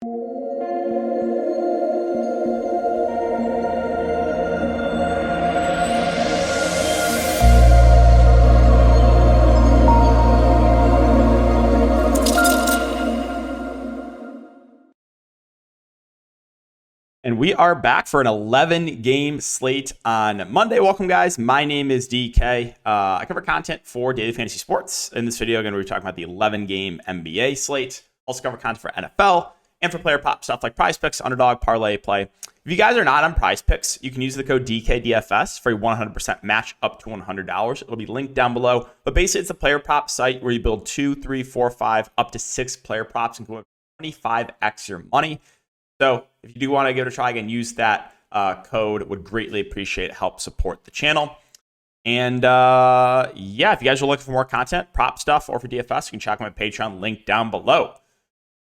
And we are back for an 11-game slate on Monday. Welcome, guys. My name is DK. I cover content for daily fantasy sports. In this video, we're going to be talking about the 11-game NBA slate. Also cover content for NFL and for player prop stuff like prize picks, underdog, parlay, play. If you guys are not on prize picks, you can use the code DKDFS for a 100% match up to $100. It'll be linked down below. But basically, it's a player prop site where you build 2, 3, 4, 5, up to 6 player props and go 25x your money. So if you do want to give it a try, again, use that code. Would greatly appreciate it. Help support the channel. And yeah, if you guys are looking for more content, prop stuff, or for DFS, you can check my Patreon link down below.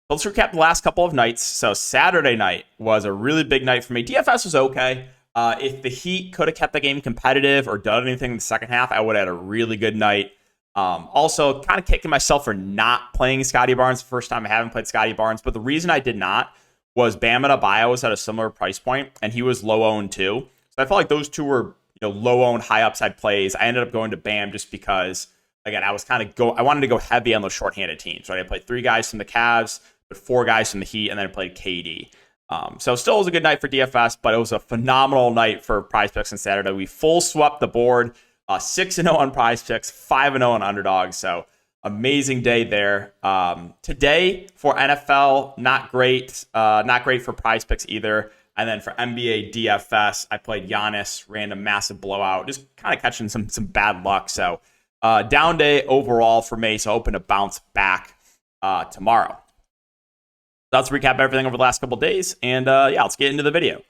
Let's recap the last couple of nights. So Saturday night was a really big night for me. DFS was okay. If the Heat could have kept the game competitive or done anything in the second half, I would have had a really good night. Also, kind of kicking myself for not playing Scotty Barnes. The first time I haven't played Scotty Barnes. But the reason I did not was Bam Adebayo was at a similar price point, and he was low owned too. So I felt like those two were, low owned, high upside plays. I ended up going to Bam just because, again, I wanted to go heavy on those shorthanded teams. Right, I played 3 guys from the Cavs, but 4 guys from the Heat, and then I played KD. So still was a good night for DFS, but it was a phenomenal night for prize picks on Saturday. We full swept the board, 6-0 on prize picks, 5-0 on underdogs. So amazing day there. Today for NFL, not great. Not great for prize picks either. And then for NBA DFS, I played Giannis, ran a massive blowout, just kind of catching some bad luck. So down day overall for me, so hoping to bounce back tomorrow. Let's recap everything over the last couple of days. And yeah, let's get into the video.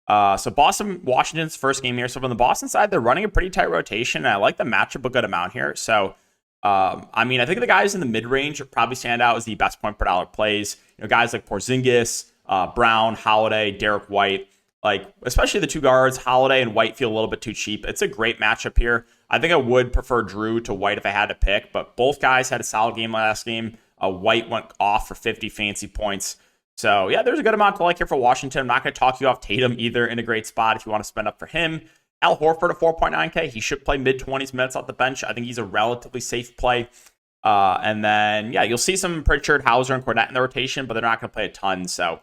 So Boston, Washington's first game here. So from the Boston side, they're running a pretty tight rotation. And I like the matchup a good amount here. So I think the guys in the mid-range probably stand out as the best point per dollar plays. Guys like Porzingis, Brown, Holiday, Derek White, especially the 2 guards, Holiday and White, feel a little bit too cheap. It's a great matchup here. I think I would prefer Drew to White if I had to pick, but both guys had a solid game last game. White went off for 50 fancy points. So yeah, there's a good amount to like here for Washington. I'm not going to talk you off Tatum either, in a great spot if you want to spend up for him. Al Horford at 4.9K. He should play mid-20s minutes off the bench. I think he's a relatively safe play. And then, yeah, you'll see some Pritchard, Hauser, and Cornette in the rotation, but they're not going to play a ton. So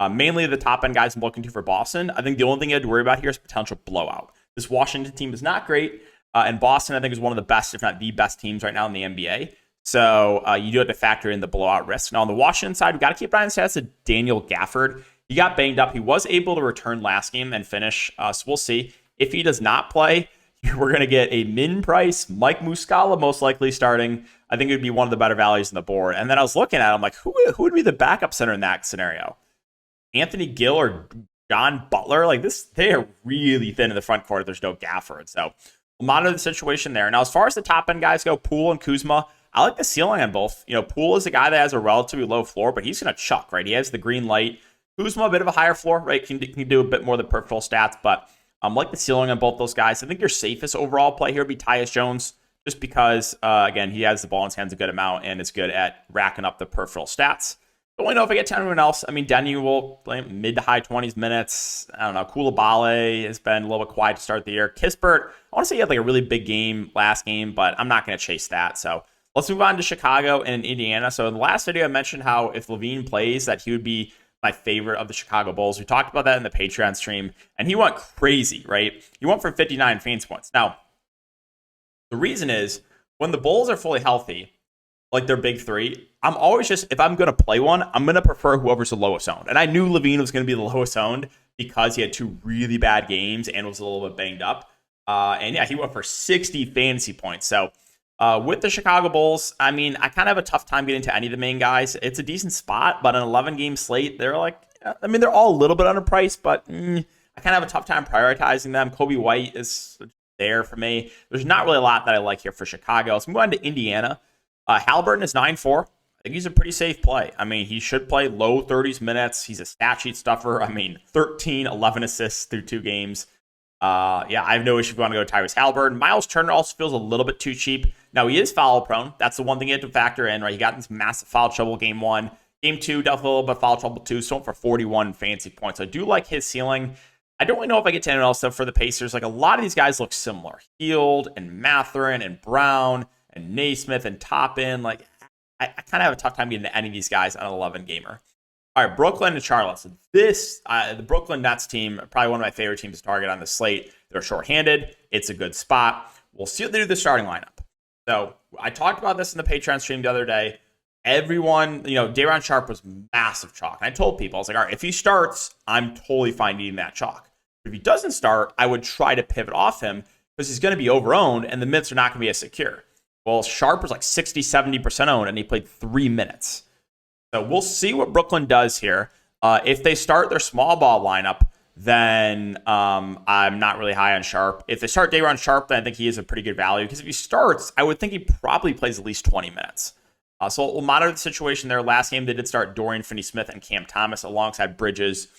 mainly the top-end guys I'm looking to for Boston. I think the only thing you have to worry about here is potential blowout. This Washington team is not great. And Boston, I think, is one of the best, if not the best teams right now in the NBA. So you do have to factor in the blowout risk. Now, on the Washington side, we've got to keep an eye on the stats of Daniel Gafford. He got banged up. He was able to return last game and finish. So we'll see. If he does not play, we're going to get a min price Mike Muscala most likely starting. I think it would be one of the better values on the board. And then I was looking at him like, who would be the backup center in that scenario? Anthony Gill or John Butler? They are really thin in the front court if there's no Gafford. So we'll monitor the situation there. Now, as far as the top end guys go, Poole and Kuzma, I like the ceiling on both. Poole is a guy that has a relatively low floor, but he's going to chuck, right? He has the green light. Kuzma, a bit of a higher floor, right? Can do a bit more of the peripheral stats, but like the ceiling on both those guys. I think your safest overall play here would be Tyus Jones, just because, again, he has the ball in his hands a good amount and is good at racking up the peripheral stats. Don't really know if I get to anyone else. Denny will play mid to high 20s minutes. I don't know. Koulibaly has been a little bit quiet to start the year. Kispert, I want to say he had a really big game last game, but I'm not going to chase that. So let's move on to Chicago and Indiana. So in the last video, I mentioned how if Levine plays, that he would be my favorite of the Chicago Bulls. We talked about that in the Patreon stream, and he went crazy, right? He went for 59 fantasy points. Now, the reason is when the Bulls are fully healthy, like their big 3, I'm always just, if I'm going to play one, I'm going to prefer whoever's the lowest owned. And I knew Levine was going to be the lowest owned because he had 2 really bad games and was a little bit banged up. And yeah, he went for 60 fantasy points. So with the Chicago Bulls, I kind of have a tough time getting to any of the main guys. It's a decent spot, but an 11-game slate, they're they're all a little bit underpriced, but I kind of have a tough time prioritizing them. Kobe White is there for me. There's not really a lot that I like here for Chicago. Let's move on to Indiana. Halliburton is 9-4. I think he's a pretty safe play. He should play low 30s minutes. He's a stat sheet stuffer. 13, 11 assists through 2 games. Yeah, I have no issue if you want to go to Tyrese Halliburton. Miles Turner also feels a little bit too cheap. Now, he is foul prone. That's the one thing you have to factor in, right? He got in this massive foul trouble game 1. Game 2, definitely a little bit of foul trouble too. So for 41 fancy points. I do like his ceiling. I don't really know if I get to anyone else though for the Pacers. Like a lot of these guys look similar. Hield and Mathurin and Brown and Naismith and Toppin. Like I kind of have a tough time getting to any of these guys on an 11 gamer. All right, Brooklyn and Charlotte. So the Brooklyn Nets team, probably one of my favorite teams to target on the slate. They're shorthanded. It's a good spot. We'll see what they do with the starting lineup. So I talked about this in the Patreon stream the other day. Everyone, Day'Ron Sharpe was massive chalk. And I told people, I was like, all right, if he starts, I'm totally fine eating that chalk. If he doesn't start, I would try to pivot off him because he's going to be over-owned and the minutes are not going to be as secure. Well, Sharpe was like 60, 70% owned and he played 3 minutes. So we'll see what Brooklyn does here. If they start their small ball lineup, then I'm not really high on Sharpe. If they start Day'Ron Sharpe, then I think he is a pretty good value because if he starts, I would think he probably plays at least 20 minutes. So we'll monitor the situation there. Last game, they did start Dorian Finney-Smith and Cam Thomas alongside Bridges,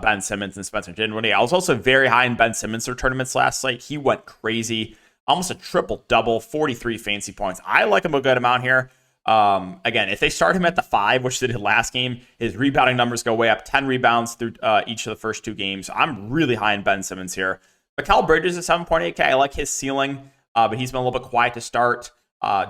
Ben Simmons, and Spencer Dinwiddie. I was also very high in Ben Simmons for tournaments last night. He went crazy. Almost a triple-double, 43 fancy points. I like him a good amount here. Again, if they start him at the 5, which they did last game, his rebounding numbers go way up. 10 rebounds through each of the first 2 games. I'm really high in Ben Simmons here. Mikal Bridges is 7.8K. I like his ceiling, but he's been a little bit quiet to start.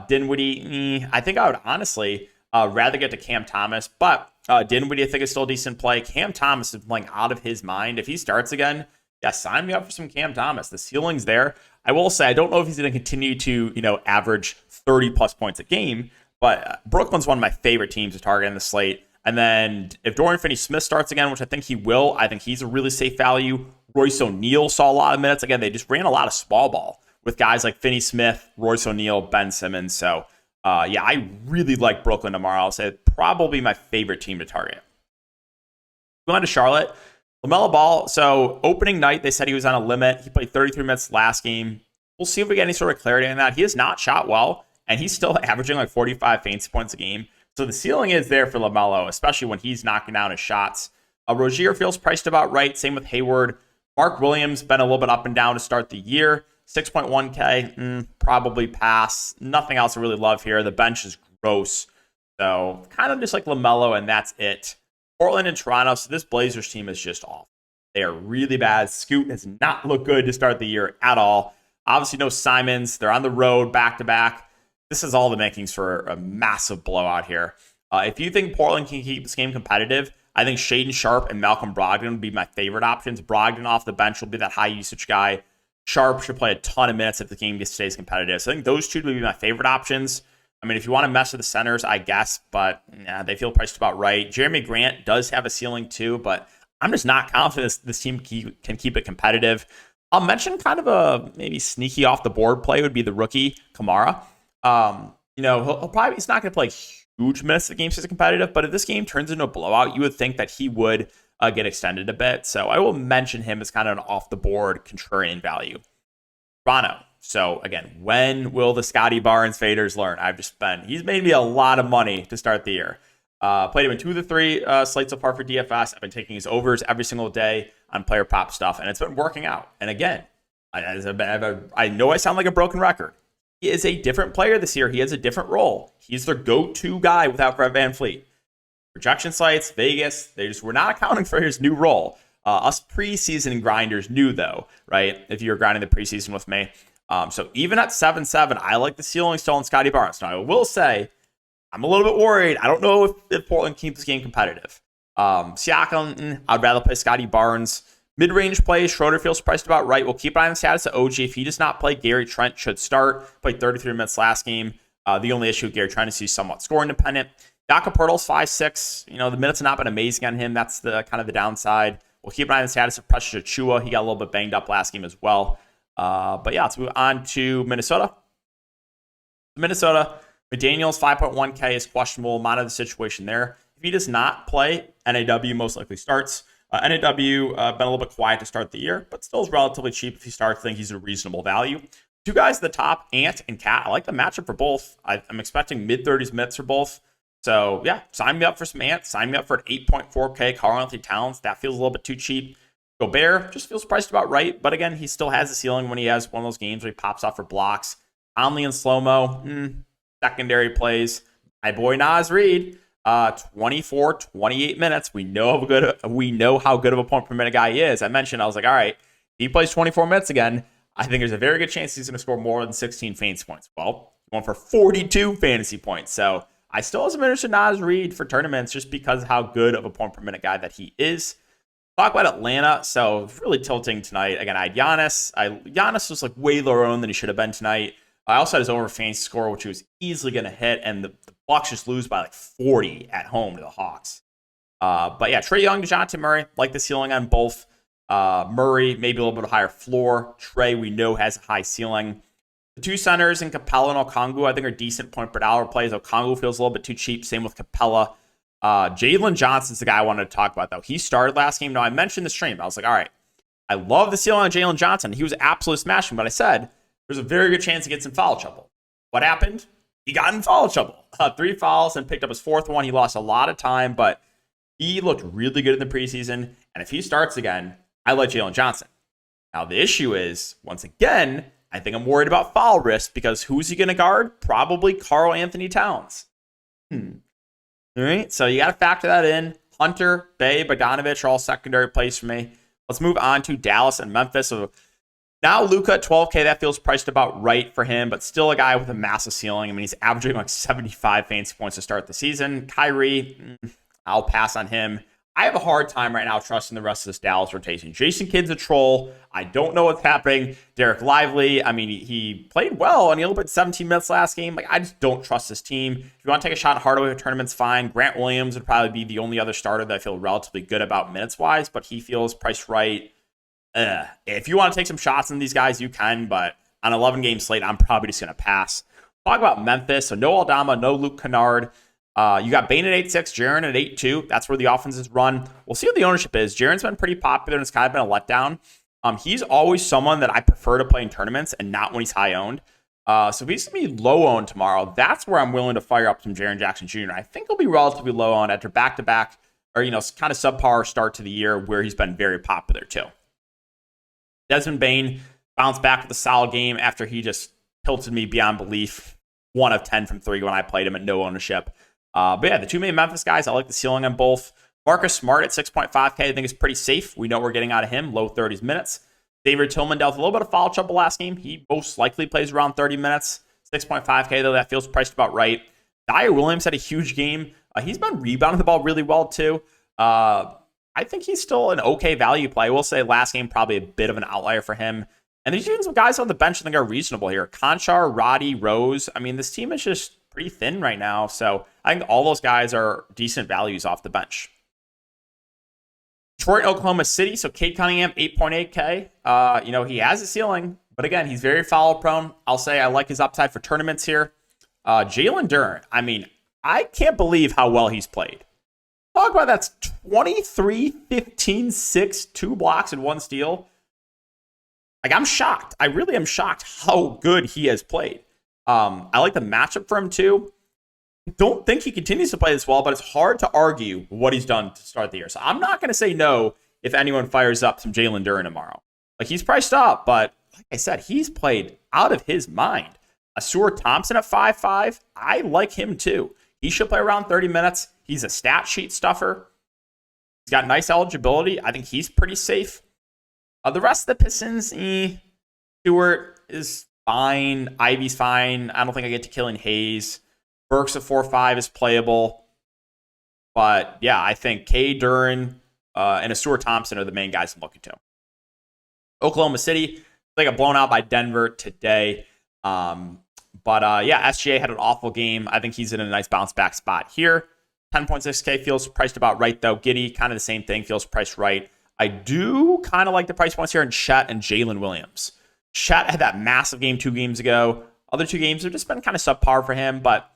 Dinwiddie, I think I would honestly rather get to Cam Thomas, but Dinwiddie I think is still a decent play. Cam Thomas is playing out of his mind. If he starts again, yeah, sign me up for some Cam Thomas. The ceiling's there. I will say I don't know if he's going to continue to average 30 plus points a game, but Brooklyn's one of my favorite teams to target in the slate. And then if Dorian Finney-Smith starts again, which I think he will, I think he's a really safe value. Royce O'Neal saw a lot of minutes. Again, they just ran a lot of small ball with guys like Finney-Smith, Royce O'Neal, Ben Simmons. So, I really like Brooklyn tomorrow. I'll say probably my favorite team to target. Going to Charlotte, LaMelo Ball. So, opening night, they said he was on a limit. He played 33 minutes last game. We'll see if we get any sort of clarity on that. He has not shot well, and he's still averaging like 45 fantasy points a game. So, the ceiling is there for LaMelo, especially when he's knocking down his shots. Rozier feels priced about right. Same with Hayward. Mark Williams been a little bit up and down to start the year. 6.1K, probably pass. Nothing else I really love here. The bench is gross. So kind of just like LaMelo, and that's it. Portland and Toronto. So this Blazers team is just awful. They are really bad. Scoot has not looked good to start the year at all. Obviously no Simons. They're on the road back-to-back. This is all the makings for a massive blowout here. If you think Portland can keep this game competitive, I think Shaedon Sharpe and Malcolm Brogdon would be my favorite options. Brogdon off the bench will be that high-usage guy. Sharpe should play a ton of minutes if the game stays competitive. So I think those two would be my favorite options. I mean, if you want to mess with the centers, I guess, but they feel priced about right. Jeremy Grant does have a ceiling too, but I'm just not confident this team can keep it competitive. I'll mention kind of a maybe sneaky off the board play would be the rookie Kamara. He's not going to play huge minutes if the game stays competitive, but if this game turns into a blowout, you would think that he would get extended a bit. So I will mention him as kind of an off-the-board contrarian value. Toronto. So again, when will the Scotty Barnes faders learn? He's made me a lot of money to start the year. Played him in 2 of the 3 slates so far for DFS. I've been taking his overs every single day on player prop stuff, and it's been working out. And again, I know I sound like a broken record. He is a different player this year. He has a different role. He's their go-to guy without Fred VanVleet. Projection sites, Vegas, they just were not accounting for his new role. Us preseason grinders knew, though, right? If you were grinding the preseason with me. So even at 7-7, I like the ceiling still on Scotty Barnes. Now, I will say, I'm a little bit worried. I don't know if Portland keeps this game competitive. Siakam, I'd rather play Scotty Barnes. Mid-range plays, Schroeder feels priced about right. We'll keep an eye on the status of OG. If he does not play, Gary Trent should start. Played 33 minutes last game. The only issue with Gary Trent is he's somewhat scoring dependent. Jakob Poeltl's 5'6". The minutes have not been amazing on him. That's the kind of the downside. We'll keep an eye on the status of Precious Achiuwa. He got a little bit banged up last game as well. But yeah, let's move on to Minnesota. McDaniels 5.1K is questionable. Monitor the situation there. If he does not play, NAW most likely starts. NAW been a little bit quiet to start the year, but still is relatively cheap if he starts. I think he's a reasonable value. 2 guys at the top, Ant and Cat. I like the matchup for both. I'm expecting mid-30s minutes for both. So, yeah, sign me up for some Ant. Sign me up for an 8.4K Karl-Anthony Towns. That feels a little bit too cheap. Gobert just feels priced about right. But again, he still has a ceiling when he has one of those games where he pops off for blocks. Conley and slow-mo, secondary plays. My boy Naz Reid. 24, 28 minutes. We know how good of a point per minute guy he is. I mentioned, I was like, all right, he plays 24 minutes again. I think there's a very good chance he's going to score more than 16 fantasy points. Well, he went for 42 fantasy points. So I still have some interest in Naz Reid for tournaments just because of how good of a point per minute guy that he is. Talk about Atlanta. So really tilting tonight. Again, I had Giannis. Giannis was like way lower owned than he should have been tonight. I also had his over fantasy score, which he was easily going to hit, and the Bucks just lose by like 40 at home to the Hawks. But yeah, Trae Young, DeJounte Murray, like the ceiling on both. Murray, maybe a little bit higher floor. Trae, we know, has a high ceiling. The two centers in Capella and Okongwu, I think, are decent point per dollar plays. Okongwu feels a little bit too cheap. Same with Capella. Jalen Johnson's the guy I wanted to talk about, though. He started last game. Now, I mentioned the stream. I was like, all right, I love the ceiling on Jalen Johnson. He was absolutely smashing, but I said there's a very good chance he gets in foul trouble. What happened? He got in foul trouble. 3 fouls and picked up his 4th one. He lost a lot of time, but he looked really good in the preseason. And if he starts again, I like Jalen Johnson. Now, the issue is, once again, I think I'm worried about foul risk because who's he going to guard? Probably Karl Anthony Towns. All right, so you got to factor that in. Hunter, Bey, Bogdanovich are all secondary plays for me. Let's move on to Dallas and Memphis. So now Luka at 12K, that feels priced about right for him, but still a guy with a massive ceiling. I mean, he's averaging like 75 fantasy points to start the season. Kyrie, I'll pass on him. I have a hard time right now trusting the rest of this Dallas rotation. Jason Kidd's a troll. I don't know what's happening. Derek Lively, I mean, he played well and he only played 17 minutes last game. Like, I just don't trust this team. If you want to take a shot at Hardaway for tournaments, fine. Grant Williams would probably be the only other starter that I feel relatively good about minutes-wise, but he feels priced right. If you want to take some shots on these guys, you can, but on an 11-game slate, I'm probably just going to pass. Talk about Memphis. So no Aldama, no Luke Kennard. You got Bane at 8-6, Jaren at 8-2. That's where the offense is run. We'll see what the ownership is. Jaren's been pretty popular and it's kind of been a letdown. He's always someone that I prefer to play in tournaments and not when he's high owned. So if he's going to be low owned tomorrow, that's where I'm willing to fire up some Jaren Jackson Jr. I think he'll be relatively low owned after back-to-back or, kind of subpar start to the year where he's been very popular too. Desmond Bane bounced back with a solid game after he just tilted me beyond belief. 1 of 10 from 3 when I played him at no ownership. But yeah, the two main Memphis guys, I like the ceiling on both. Marcus Smart at 6.5K, I think is pretty safe. We know we're getting out of him, low 30s minutes. David Tillman dealt with a little bit of foul trouble last game. He most likely plays around 30 minutes. 6.5K, though, that feels priced about right. Dyer Williams had a huge game. He's been rebounding the ball really well, too. I think he's still an okay value play. I will say last game, probably a bit of an outlier for him. And there's even some guys on the bench I think are reasonable here. Conchar, Roddy, Rose. I mean, this team is just pretty thin right now. So I think all those guys are decent values off the bench. Detroit, Oklahoma City. So Cade Cunningham, 8.8K. He has a ceiling. But again, he's very foul prone. I'll say I like his upside for tournaments here. Jalen Duren. I mean, I can't believe how well he's played. Talk about that's 23, 15, 6, 2 blocks, and 1 steal. Like, I'm shocked. I really am shocked how good he has played. I like the matchup for him, too. I don't think he continues to play this well, but it's hard to argue what he's done to start the year. So I'm not going to say no if anyone fires up some Jalen Duren tomorrow. Like, he's priced up, but like I said, he's played out of his mind. Asur Thompson at 5.5, I like him, too. He should play around 30 minutes. He's a stat sheet stuffer. He's got nice eligibility. I think he's pretty safe. The rest of the Pistons, Stewart is fine. Ivy's fine. I don't think I get to Killian Hayes. Burks at 4.5 is playable. But yeah, I think K. Duren and Asur Thompson are the main guys I'm looking to. Oklahoma City, they got blown out by Denver today. But SGA had an awful game. I think he's in a nice bounce back spot here. 10.6K feels priced about right, though. Giddey, kind of the same thing, feels priced right. I do kind of like the price points here in Chet and Jalen Williams. Chet had that massive game 2 games ago. Other 2 games have just been kind of subpar for him, but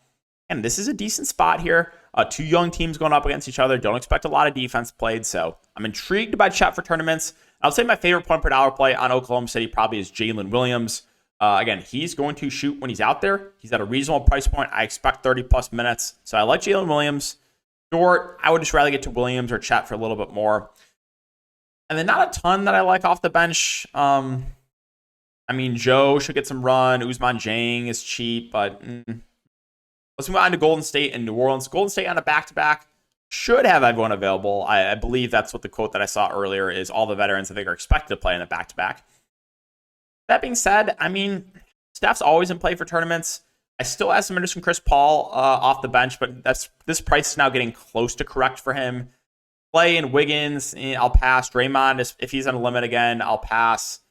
and this is a decent spot here. 2 young teams going up against each other. Don't expect a lot of defense played, so I'm intrigued by Chet for tournaments. I'll say my favorite point per dollar play on Oklahoma City probably is Jalen Williams. Again, he's going to shoot when he's out there. He's at a reasonable price point. I expect 30-plus minutes, so I like Jalen Williams. Short, I would just rather get to Williams or Chet for a little bit more. And then not a ton that I like off the bench. Joe should get some run. Ousmane Dieng is cheap, but Let's move on to Golden State and New Orleans. Golden State on a back-to-back should have everyone available. I believe that's what the quote that I saw earlier is all the veterans I think are expected to play in a back-to-back. That being said, I mean, Steph's always in play for tournaments. I still have some interest from Chris Paul off the bench, but this price is now getting close to correct for him. Clay and Wiggins, I'll pass. Draymond, if he's on a limit again, I'll pass.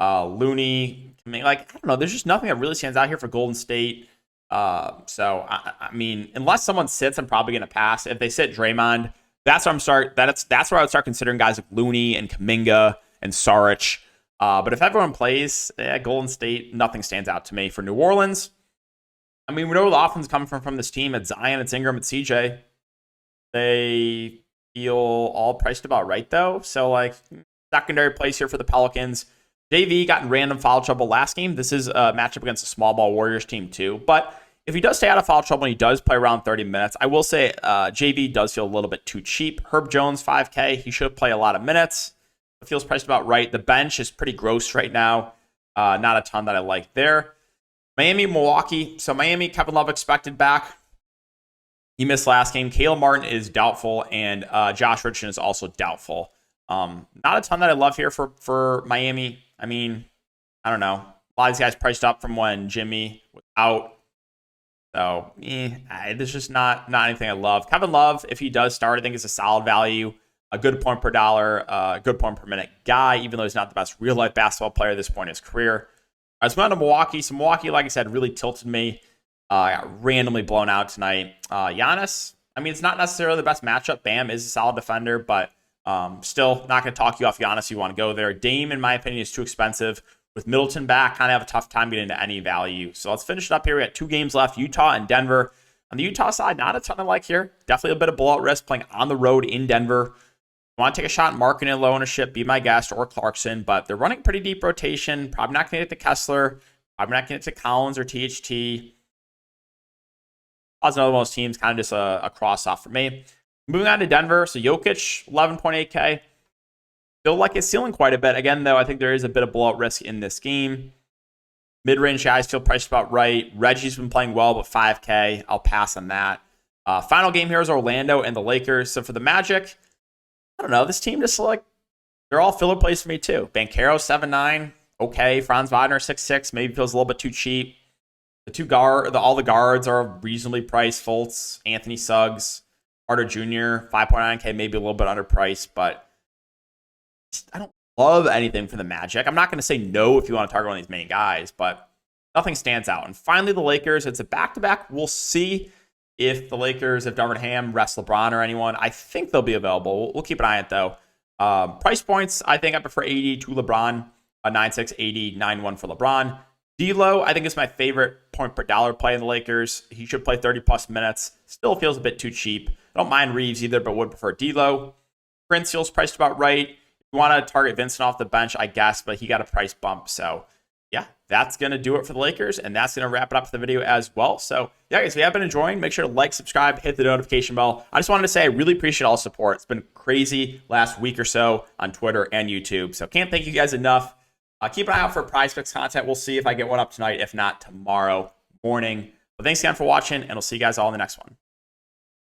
Looney, I don't know. There's just nothing that really stands out here for Golden State. So I mean, unless someone sits, I'm probably going to pass. If they sit Draymond, that's where that's where I would start considering guys like Looney and Kuminga and Saric. But if everyone plays, Golden State, nothing stands out to me. For New Orleans, I mean, we know where the offense is coming from this team. It's Zion, it's Ingram, it's CJ. They feel all priced about right, though. So, like, secondary place here for the Pelicans. JV got in random foul trouble last game. This is a matchup against a small ball Warriors team, too. But if he does stay out of foul trouble and he does play around 30 minutes, I will say JV does feel a little bit too cheap. Herb Jones, 5K. He should play a lot of minutes. It feels priced about right. The bench is pretty gross right now. Not a ton that I like there. Miami, Milwaukee. So Miami, Kevin Love expected back. He missed last game. Caleb Martin is doubtful, and Josh Richardson is also doubtful. Not a ton that I love here for Miami. I mean, I don't know. A lot of these guys priced up from when Jimmy was out. So, there's just not anything I love. Kevin Love, if he does start, I think it's a solid value. A good point per dollar, a good point per minute guy, even though he's not the best real-life basketball player at this point in his career. I was going to Milwaukee. So Milwaukee, like I said, really tilted me. Got randomly blown out tonight. Giannis, I mean, it's not necessarily the best matchup. Bam is a solid defender, but still not going to talk you off Giannis if you want to go there. Dame, in my opinion, is too expensive. With Middleton back, kind of have a tough time getting into any value. So let's finish it up here. We got 2 games left, Utah and Denver. On the Utah side, not a ton I like here. Definitely a bit of blowout risk playing on the road in Denver. Want to take a shot at Markin in low ownership, be my guest, or Clarkson, but they're running pretty deep rotation. Probably not going to get to Kessler. Probably not going to get to Collins or THT. That's another one of those teams, kind of just a cross-off for me. Moving on to Denver, so Jokic, 11.8K. Still like his ceiling quite a bit. Again, though, I think there is a bit of blowout risk in this game. Mid-range guys feel priced about right. Reggie's been playing well, but 5K. I'll pass on that. Final game here is Orlando and the Lakers. So for the Magic, I don't know. This team just they're all filler plays for me too. Banchero 7'9", okay. Franz Wagner 6'6", maybe feels a little bit too cheap. All the guards are reasonably priced. Fultz, Anthony Suggs, Carter Jr. 5.9K, maybe a little bit underpriced, but I don't love anything for the Magic. I'm not going to say no if you want to target one of these main guys, but nothing stands out. And finally, the Lakers. It's a back-to-back. We'll see if the Lakers, if Darvin Ham rests LeBron or anyone. I think they'll be available. We'll keep an eye on it, though. Price points, I think I prefer 80 to LeBron. 9.6, 80, 9.1 for LeBron. D'Lo, I think is my favorite point per dollar play in the Lakers. He should play 30-plus minutes. Still feels a bit too cheap. I don't mind Reeves either, but would prefer D'Lo. Prince feels priced about right. If you want to target Vincent off the bench, I guess, but he got a price bump. So, yeah, that's going to do it for the Lakers, and that's going to wrap it up for the video as well. So, yeah, guys, if you have been enjoying, make sure to like, subscribe, hit the notification bell. I just wanted to say I really appreciate all the support. It's been crazy last week or so on Twitter and YouTube. So, can't thank you guys enough. Keep an eye out for Prize Picks content. We'll see if I get one up tonight. If not, tomorrow morning. But thanks again for watching, and we'll see you guys all in the next one.